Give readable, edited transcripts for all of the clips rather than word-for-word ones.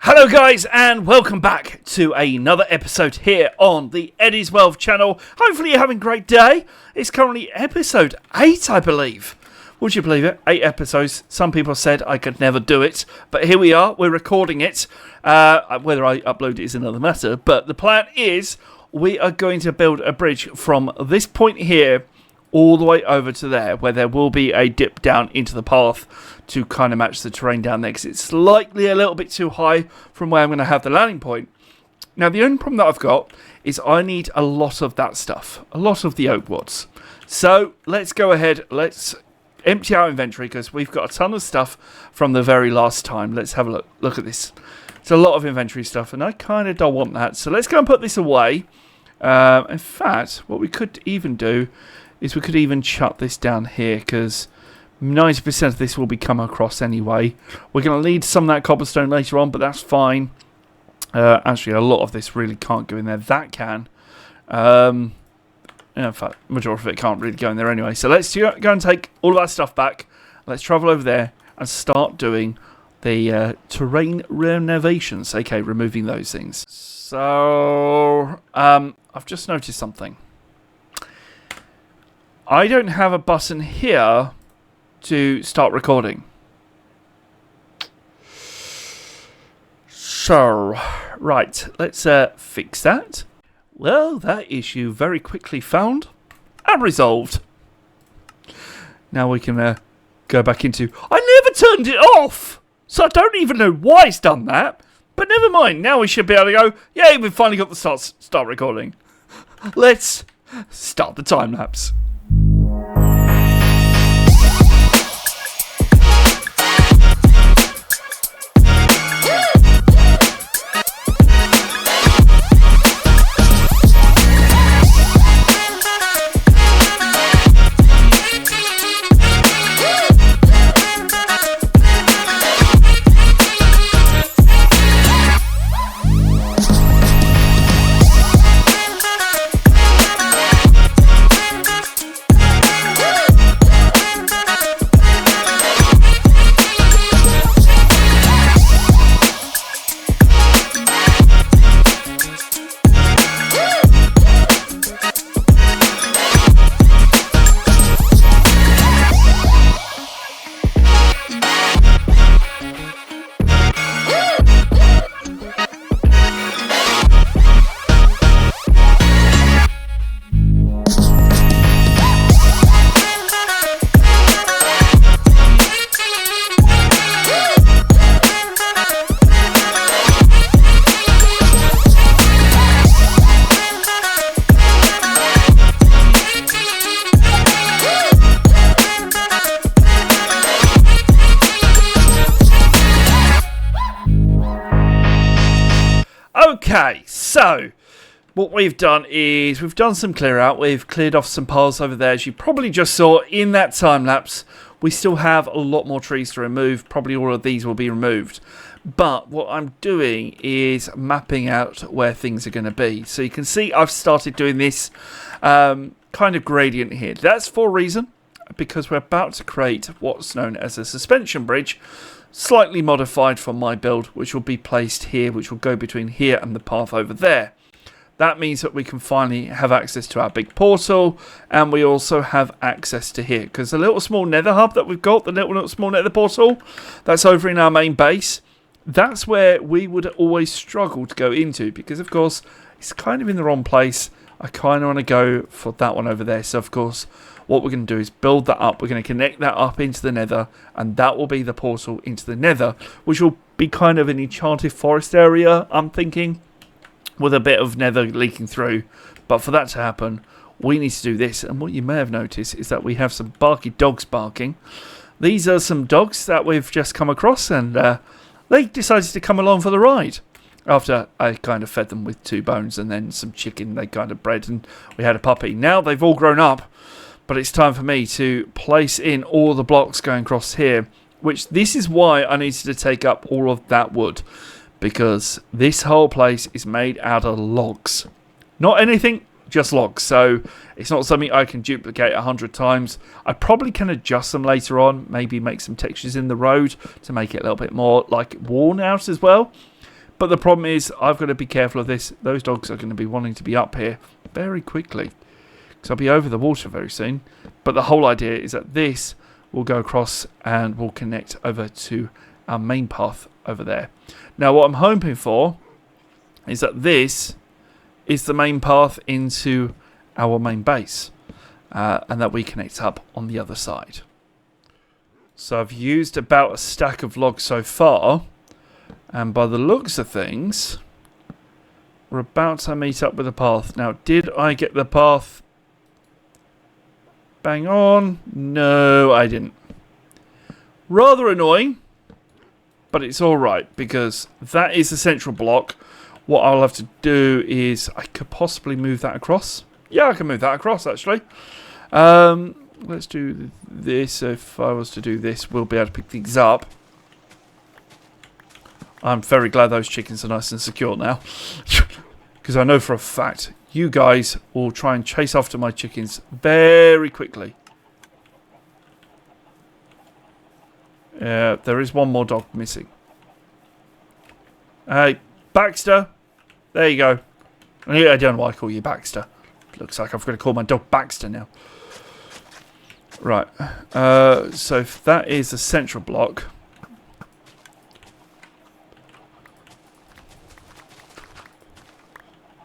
Hello guys and welcome back to another episode here on the Eddie's Wealth channel. Hopefully you're having a great day. It's currently episode 8 I believe. Would you believe it? 8 episodes. Some people said I could never do it, but here we are, we're recording it. Whether I upload it is another matter, but the plan is we are going to build a bridge from this point here all the way over to there, where there will be a dip down into the path to kind of match the terrain down there, because it's slightly a little bit too high from where I'm going to have the landing point. Now, the only problem that I've got is I need a lot of that stuff, a lot of the oak wads. So let's go ahead, let's empty our inventory, because we've got a ton of stuff from the very last time. Let's have a look at this. It's a lot of inventory stuff, and I kind of don't want that. So let's go and put this away. In fact, what we could even do is we could even shut this down here, because 90% of this will be come across anyway. We're going to need some of that cobblestone later on, but that's fine. Actually, a lot of this really can't go in there. That can. In fact, majority of it can't really go in there anyway. So let's go and take all of our stuff back. Let's travel over there and start doing the terrain renovations. Okay, removing those things. So, I've just noticed something. I don't have a button here to start recording. So, right, let's fix that. Well, that issue very quickly found and resolved. Now we can go back into... I never turned it off! So I don't even know why it's done that. But never mind, now we should be able to go, yay, we've finally got the start recording. Let's start the time lapse. Okay, so what we've done is we've done some clear out. We've cleared off some piles over there. As you probably just saw in that time lapse, we still have a lot more trees to remove. Probably all of these will be removed. But what I'm doing is mapping out where things are going to be. So you can see I've started doing this kind of gradient here. That's for a reason, because we're about to create what's known as a suspension bridge, slightly modified for my build, which will be placed here, which will go between here and the path over there. That means that we can finally have access to our big portal, and we also have access to here, because the little small nether hub that we've got, the little small nether portal, that's over in our main base. That's where we would always struggle to go into, because of course it's kind of in the wrong place. I kind of want to go for that one over there. So of course what we're going to do is build that up. We're going to connect that up into the nether, and that will be the portal into the nether, which will be kind of an enchanted forest area, I'm thinking, with a bit of nether leaking through. But for that to happen, we need to do this. And what you may have noticed is that we have some barky dogs barking. These are some dogs that we've just come across, and they decided to come along for the ride. After I kind of fed them with 2 bones and then some chicken they kind of bred, and we had a puppy. Now they've all grown up, but it's time for me to place in all the blocks going across here, which this is why I needed to take up all of that wood, because this whole place is made out of logs. Not anything, just logs. So it's not something I can duplicate 100 times. I probably can adjust them later on, maybe make some textures in the road to make it a little bit more like worn out as well. But the problem is I've got to be careful of this. Those dogs are going to be wanting to be up here very quickly, because I'll be over the water very soon. But the whole idea is that this will go across and will connect over to our main path over there. Now what I'm hoping for is that this is the main path into our main base, and that we connect up on the other side. So I've used about a stack of logs so far, and by the looks of things, we're about to meet up with a path. Now, did I get the path bang on? No, I didn't. Rather annoying, but it's alright, because that is the central block. What I'll have to do is, I could possibly move that across. Yeah, I can move that across, actually. Let's do this. If I was to do this, we'll be able to pick these up. I'm very glad those chickens are nice and secure now. Because I know for a fact you guys will try and chase after my chickens very quickly. There is one more dog missing. Hey, Baxter. There you go. I don't know why I call you Baxter. Looks like I've got to call my dog Baxter now. Right. So if that is the central block.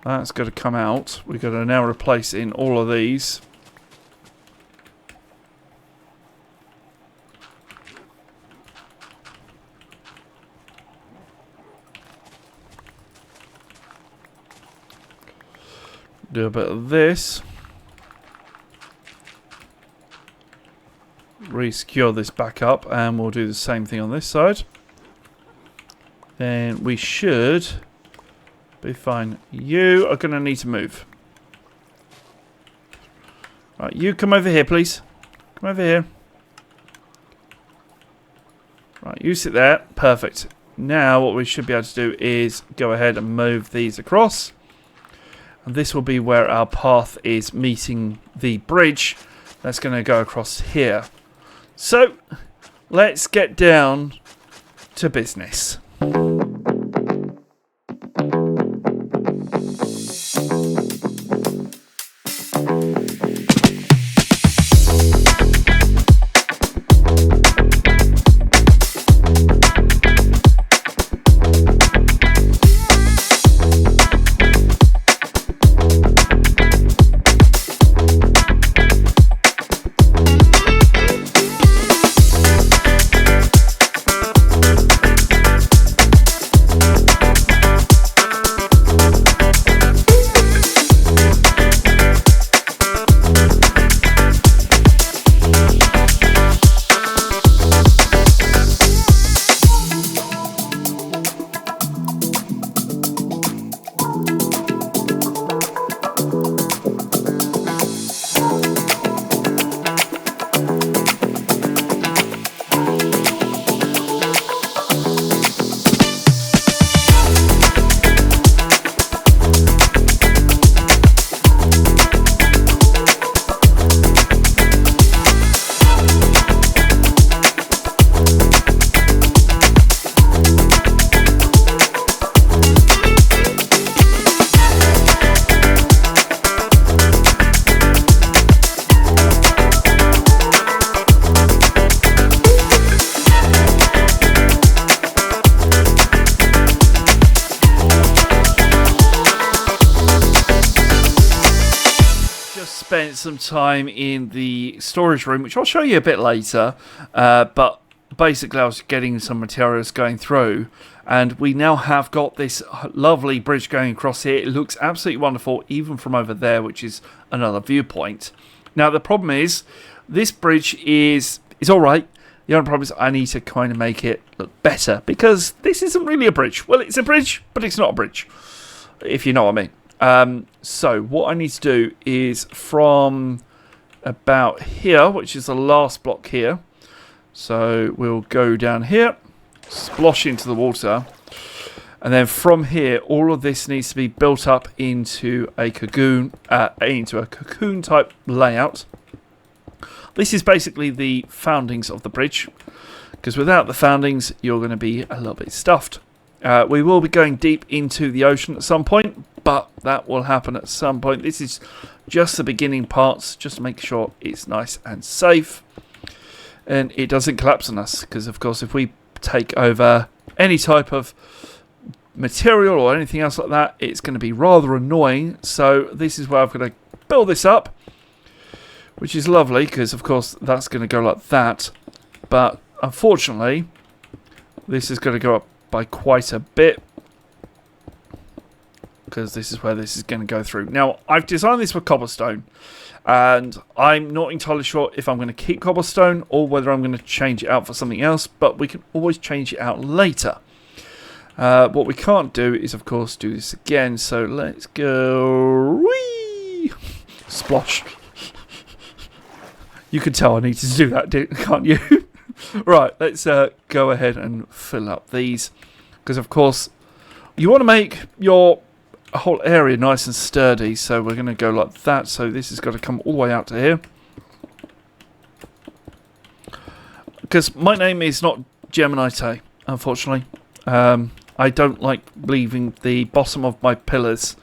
That's got to come out. We've got to now replace in all of these. Do a bit of this. Re-secure this back up, and we'll do the same thing on this side. Then we should be fine. You are going to need to move. Right, you come over here, please. Come over here. Right, you sit there. Perfect. Now what we should be able to do is go ahead and move these across. And this will be where our path is meeting the bridge. That's going to go across here. So, let's get down to business. Spent some time in the storage room, which I'll show you a bit later, but basically I was getting some materials going through, and we now have got this lovely bridge going across here. It looks absolutely wonderful, even from over there, which is another viewpoint. Now the problem is, this bridge is alright. The only problem is I need to kind of make it look better, because this isn't really a bridge. Well, it's a bridge, but it's not a bridge, if you know what I mean. So what I need to do is from about here, which is the last block here. So we'll go down here, splosh into the water, and then from here, all of this needs to be built up into a cocoon type layout. This is basically the foundings of the bridge, because without the foundings, you're going to be a little bit stuffed. We will be going deep into the ocean at some point, but that will happen at some point. This is just the beginning parts, just to make sure it's nice and safe and it doesn't collapse on us, because of course if we take over any type of material or anything else like that, it's going to be rather annoying. So this is where I've got to build this up, which is lovely, because of course that's going to go like that, but unfortunately this is going to go up by quite a bit, because this is where this is going to go through. Now, I've designed this with cobblestone, and I'm not entirely sure if I'm going to keep cobblestone or whether I'm going to change it out for something else, but we can always change it out later. What we can't do is, of course, do this again, so let's go... Whee! Splosh. You can tell I need to do that, can't you? Right, let's go ahead and fill up these, because of course you want to make your whole area nice and sturdy, so we're going to go like that. So this has got to come all the way out to here, because my name is not Geminite, unfortunately. I don't like leaving the bottom of my pillars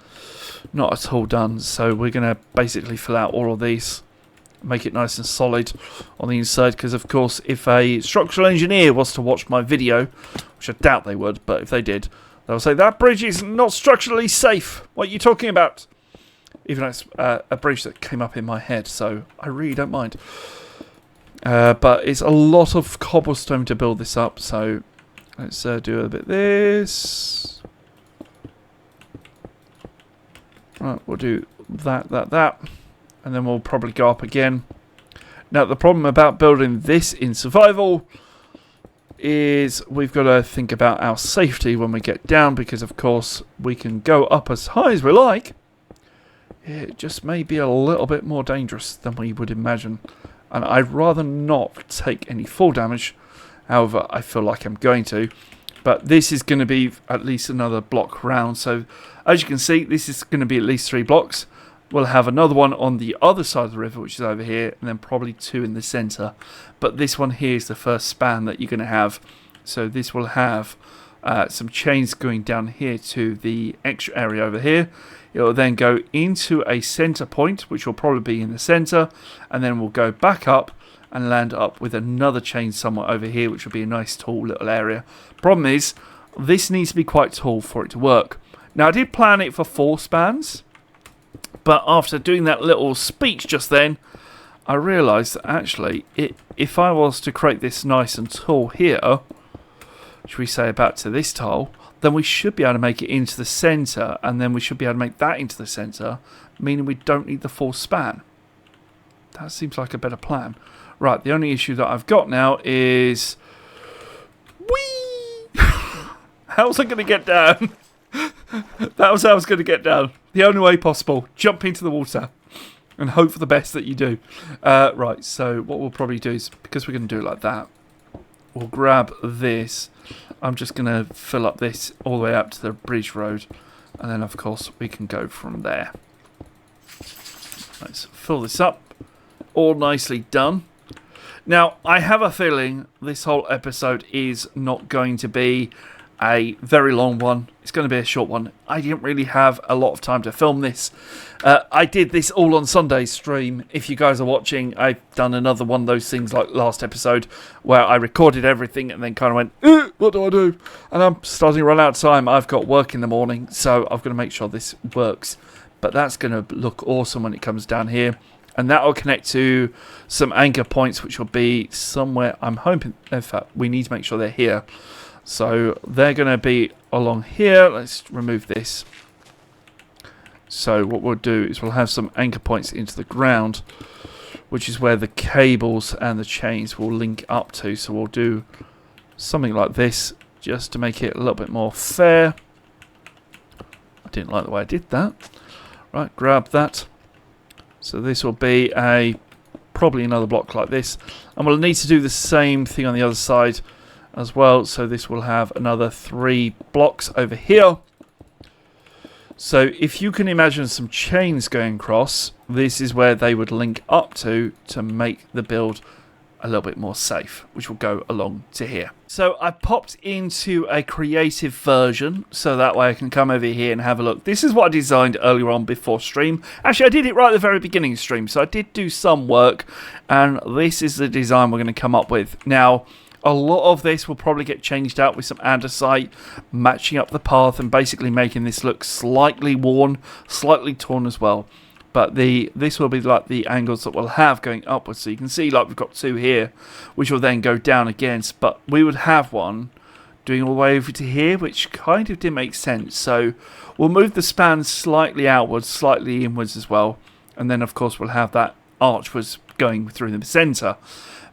not at all done, so we're going to basically fill out all of these, make it nice and solid on the inside, because of course if a structural engineer was to watch my video, which I doubt they would, but if they did, they'll say that bridge is not structurally safe. What are you talking about? Even though it's a bridge that came up in my head, so I really don't mind. But it's a lot of cobblestone to build this up, so let's do a bit of this. Right, we'll do that. And then we'll probably go up again. Now, the problem about building this in survival is we've got to think about our safety when we get down, because, of course, we can go up as high as we like. It just may be a little bit more dangerous than we would imagine. And I'd rather not take any fall damage. However, I feel like I'm going to. But this is going to be at least another block round. So, as you can see, this is going to be at least 3 blocks. We'll have another one on the other side of the river, which is over here, and then probably 2 in the centre. But this one here is the first span that you're going to have. So this will have some chains going down here to the extra area over here. It will then go into a centre point, which will probably be in the centre, and then we'll go back up and land up with another chain somewhere over here, which will be a nice tall little area. Problem is, this needs to be quite tall for it to work. Now, I did plan it for 4 spans. But after doing that little speech just then, I realised that actually, if I was to create this nice and tall here, should we say about to this tile, then we should be able to make it into the centre, and then we should be able to make that into the centre, meaning we don't need the full span. That seems like a better plan. Right, the only issue that I've got now is... Whee! How's I going to get down? That was how I was going to get down. The only way possible. Jump into the water and hope for the best that you do. Right, so what we'll probably do is, because we're going to do it like that, we'll grab this. I'm just going to fill up this all the way up to the bridge road, and then of course we can go from there. Let's fill this up. All nicely done. Now, I have a feeling this whole episode is not going to be a very long one. It's going to be a short one. I didn't really have a lot of time to film this. I did this all on Sunday's stream. If you guys are watching, I've done another one of those things like last episode where I recorded everything and then kind of went, what do I do? And I'm starting to run out of time. I've got work in the morning, so I've got to make sure this works. But that's going to look awesome when it comes down here. And that will connect to some anchor points, which will be somewhere, I'm hoping, in fact, we need to make sure they're here. So they're going to be along here. Let's remove this. So what we'll do is we'll have some anchor points into the ground, which is where the cables and the chains will link up to. So we'll do something like this just to make it a little bit more fair. I didn't like the way I did that. Right, grab that. So this will be probably another block like this. And we'll need to do the same thing on the other side as well. So this will have another 3 blocks over here. So if you can imagine some chains going across, this is where they would link up to make the build a little bit more safe, which will go along to here. So I popped into a creative version, so that way I can come over here and have a look. This is what I designed earlier on before stream. Actually, I did it right at the very beginning of stream, so I did do some work, and this is the design we're going to come up with. Now, a lot of this will probably get changed out with some andesite, matching up the path and basically making this look slightly worn, slightly torn as well. But this will be like the angles that we'll have going upwards. So you can see like we've got two here, which will then go down against. But we would have one doing all the way over to here, which kind of did make sense. So we'll move the span slightly outwards, slightly inwards as well. And then, of course, we'll have that arch was going through the centre.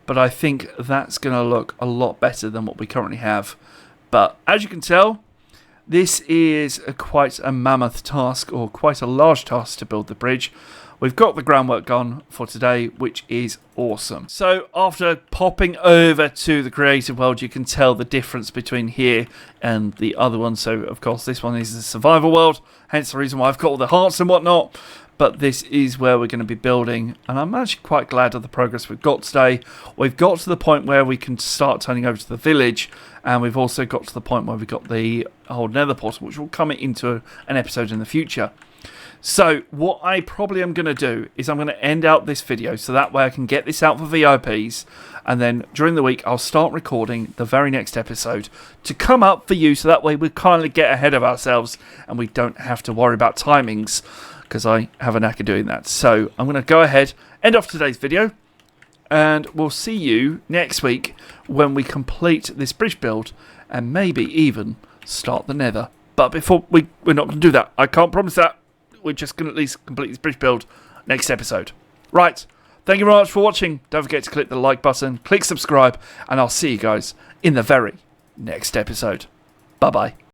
But I think that's going to look a lot better than what we currently have. But as you can tell, this is quite a mammoth task, or quite a large task to build the bridge. We've got the groundwork gone for today, which is awesome. So after popping over to the creative world, you can tell the difference between here and the other one. So of course this one is the survival world, hence the reason why I've got all the hearts and whatnot. But this is where we're going to be building, and I'm actually quite glad of the progress we've got today. We've got to the point where we can start turning over to the village, and we've also got to the point where we've got the whole nether portal, which will come into an episode in the future. So what I probably am going to do is I'm going to end out this video, so that way I can get this out for VIPs, and then during the week I'll start recording the very next episode to come up for you, so that way we kind of get ahead of ourselves and we don't have to worry about timings, because I have a knack of doing that. So I'm going to go ahead, end off today's video, and we'll see you next week when we complete this bridge build and maybe even start the nether. But before we're not going to do that. I can't promise that. We're just going to at least complete this bridge build next episode. Right. Thank you very much for watching. Don't forget to click the like button, click subscribe, and I'll see you guys in the very next episode. Bye-bye.